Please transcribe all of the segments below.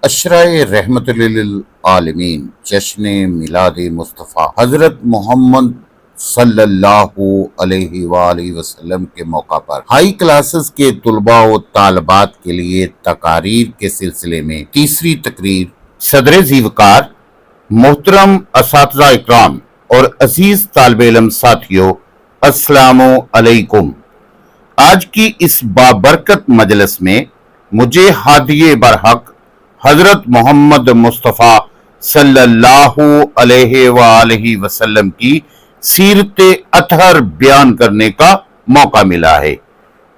अशराए रहमत लिल आलमीन जश्न मिलाद मुस्तफ़ा हज़रत मोहम्मद सल्लल्लाहु अलैहि वसल्लम के मौका पर हाई क्लासेस के तुलबा व तालबात के लिए तकारीर के सिलसिले में तीसरी तकरीर सदर ज़ीवकार मोहतरम असातिज़ा इकराम और अजीज तालिबे इल्म साथियों, अस्सलामु अलैकुम। आज की इस बाबरकत मजलिस में मुझे हादिये बरहक हजरत मोहम्मद मुस्तफ़ा सल्लल्लाहु अलैहि वसल्लम की सीरत अतहर बयान करने का मौका मिला है।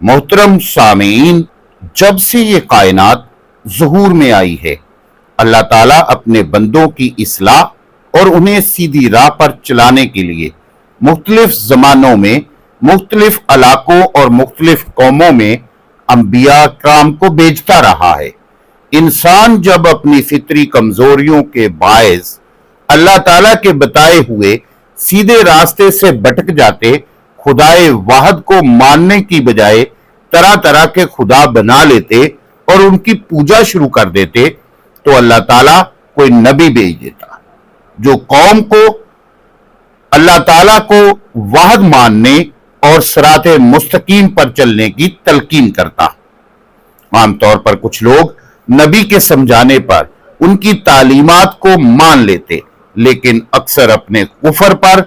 मोहतरम सामीन, जब से ये कायनात ज़ुहूर में आई है, अल्लाह ताला अपने बंदों की इस्लाह और उन्हें सीधी राह पर चलाने के लिए मुख्तलिफ ज़मानों में मुख्तलिफ इलाकों और मुख्तलिफ कौमों में अंबिया कराम को भेजता रहा है। इंसान जब अपनी फितरी कमजोरियों के बायस अल्लाह ताला के बताए हुए सीधे रास्ते से भटक जाते, खुदाए वाहद को मानने की बजाय तरह तरह के खुदा बना लेते और उनकी पूजा शुरू कर देते, तो अल्लाह ताला कोई नबी भेज देता जो कौम को अल्लाह ताला को वाहद मानने और सिराते मुस्तकीम पर चलने की तलकीन करता। आमतौर पर कुछ लोग नबी के समझाने पर उनकी तालीमात को मान लेते, लेकिन अक्सर अपने कुफर पर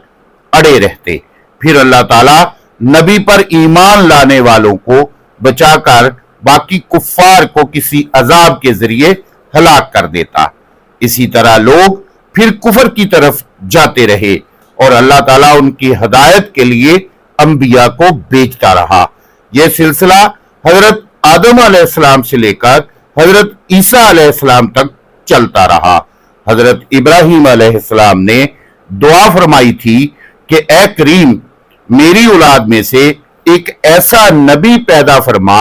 अड़े रहते। फिर अल्लाह ताला नबी पर ईमान लाने वालों को बचाकर बाकी कुफ्फार को किसी अजाब के जरिए हलाक कर देता। इसी तरह लोग फिर कुफर की तरफ जाते रहे और अल्लाह ताला उनकी हदायत के लिए अंबिया को भेजता रहा। यह सिलसिला हजरत आदम अलैहिस्सलाम से लेकर हजरत ईसा अलैहिस्सलाम तक चलता रहा। हजरत इब्राहीम अलैहिस्सलाम ने दुआ फरमाई थी कि ए करीम, मेरी औलाद में से एक ऐसा नबी पैदा फरमा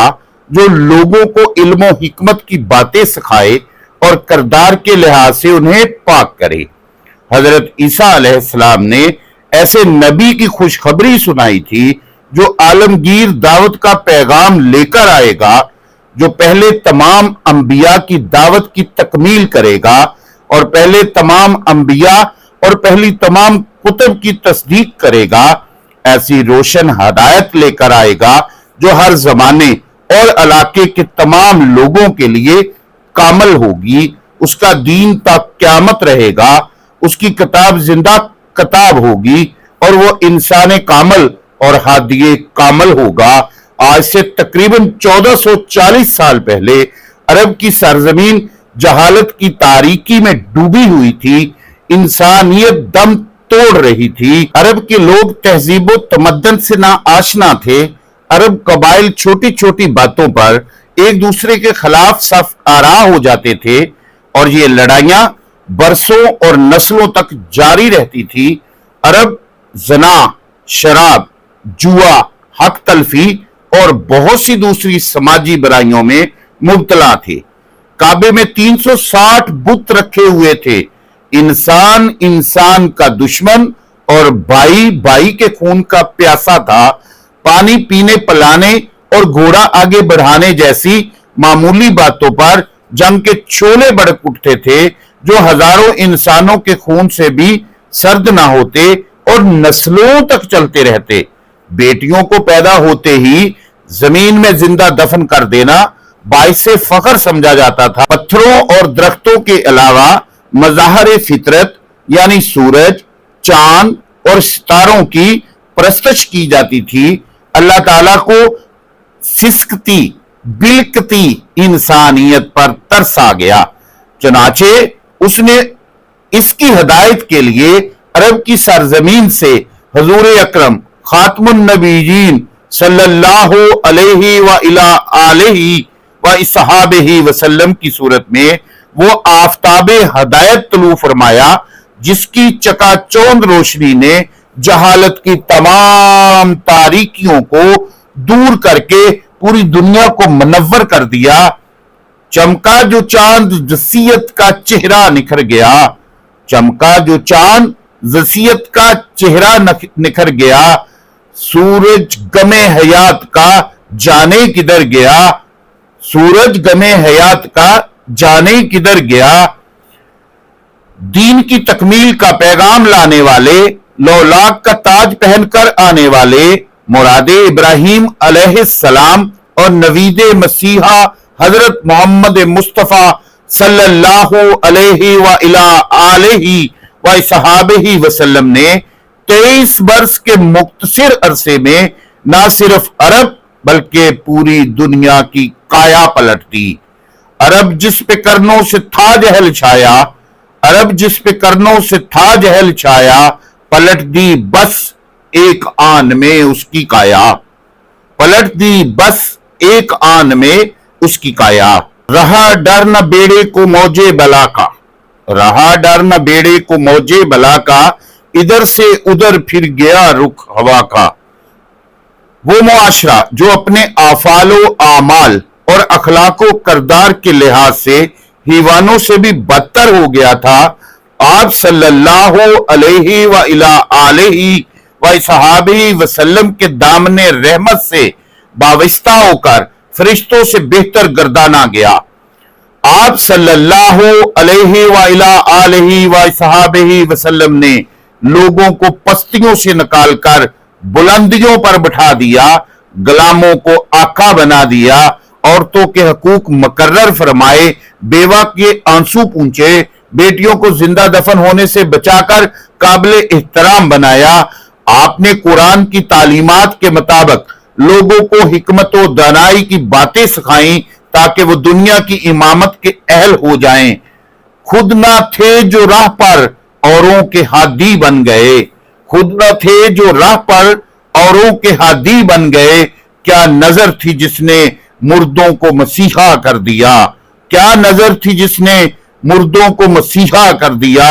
जो लोगों को इल्म और हिकमत की बातें सिखाए और किरदार के लिहाज से उन्हें पाक करे। हजरत ईसा अलैहिस्सलाम ने ऐसे नबी की खुशखबरी सुनाई थी जो आलमगीर दावत का पैगाम लेकर आएगा, जो पहले तमाम अंबिया की दावत की तकमील करेगा और पहले तमाम अंबिया और पहली तमाम कुतुब की तस्दीक करेगा। ऐसी रोशन हदायत लेकर आएगा जो हर जमाने और इलाके के तमाम लोगों के लिए कामल होगी। उसका दीन तक क़यामत रहेगा। उसकी किताब जिंदा किताब होगी और वो इंसान कामल और हादिये कामल होगा। आज से तकरीबन 1440 साल पहले अरब की सरजमीन जहालत की तारीकी में डूबी हुई थी। इंसानियत दम तोड़ रही थी। अरब के लोग तहजीब व तमद्दन से ना आशना थे। अरब कबाइल छोटी छोटी बातों पर एक दूसरे के खिलाफ सफ आरा हो जाते थे और ये लड़ाइयां बरसों और नस्लों तक जारी रहती थी। अरब जना, शराब, जुआ, हक तलफी और बहुत सी दूसरी समाजी बुराइयों में मुब्तला थे। काबे में 360 बुत रखे हुए थे। इंसान इंसान का दुश्मन और भाई भाई के खून का प्यासा था। पानी पीने, पिलाने और घोड़ा आगे बढ़ाने जैसी मामूली बातों पर जंग के शोले भड़क उठते थे जो हजारों इंसानों के खून से भी सर्द ना होते और नस्लों तक चलते रहते। बेटियों को पैदा होते ही जमीन में जिंदा दफन कर देना बाइसे फख्र समझा जाता था। पत्थरों और दरख्तों के अलावा मज़ाहर फितरत यानी सूरज, चांद और सितारों की परस्तश की जाती थी। अल्लाह ताला को फिस्कती बिलकती इंसानियत पर तरस आ गया। चनाचे उसने इसकी हदायत के लिए अरब की सरजमीन से हजूर अकरम खातमुन नबीयीन सल्लल्लाहु अलैहि व अस्हाबिही वसल्लम की सूरत में वो आफताब हदायत तलू फरमाया, जिसकी चकाचौंध रोशनी ने जहालत की तमाम तारीकियों को दूर करके पूरी दुनिया को मुनव्वर कर दिया। चमका जो चांद जसीयत का चेहरा निखर गया। चमका जो चांद जसीयत का चेहरा निखर गया। सूरज गमे हयात का जाने किधर गया। सूरज गमे हयात का جانے کدھر گیا، دین کی تکمیل کا پیغام لانے والے، لولاک کا تاج پہن کر آنے والے، مراد ابراہیم علیہ السلام اور نوید مسیحا حضرت محمد مصطفیٰ صلی اللہ علیہ وآلہ وصحابہ وسلم نے 23 برس کے مختصر عرصے میں نہ صرف عرب بلکہ پوری دنیا کی کایا پلٹ دی۔ عرب جس پہ کرنوں سے تھا جہل چھایا، عرب جس پہ کرنوں سے تھا جہل چھایا، پلٹ دی بس ایک آن میں اس کی کایا، پلٹ دی بس ایک آن میں اس کی کایا۔ رہا ڈر نہ بیڑے کو موجے بلا کا، رہا ڈر نہ بیڑے کو موجے بلا کا، ادھر سے ادھر پھر گیا رخ ہوا کا۔ وہ معاشرہ جو اپنے افعال و اعمال اور اخلاق و کردار کے لحاظ سے حیوانوں سے بھی بدتر ہو گیا تھا، آپ صلی اللہ علیہ وآلہ وصحابہ وسلم کے دامن رحمت سے وابستہ ہو کر فرشتوں سے بہتر گردانا گیا۔ آپ صلی اللہ علیہ وآلہ وصحابہ وسلم نے لوگوں کو پستیوں سے نکال کر بلندیوں پر بٹھا دیا، غلاموں کو آقا بنا دیا، عورتوں کے حقوق مقرر فرمائے، بیوہ کے آنسو پونچھے، بیٹیوں کو زندہ دفن ہونے سے بچا کر قابل احترام بنایا۔ آپ نے قرآن کی تعلیمات کے مطابق لوگوں کو حکمت و دانائی کی باتیں سکھائیں تاکہ وہ دنیا کی امامت کے اہل ہو جائیں۔ خود نہ تھے جو راہ پر اوروں کے ہادی بن گئے، خود نہ تھے جو راہ پر اوروں کے ہادی بن گئے، کیا نظر تھی جس نے مردوں کو مسیحا کر دیا، کیا نظر تھی جس نے مردوں کو مسیحا کر دیا۔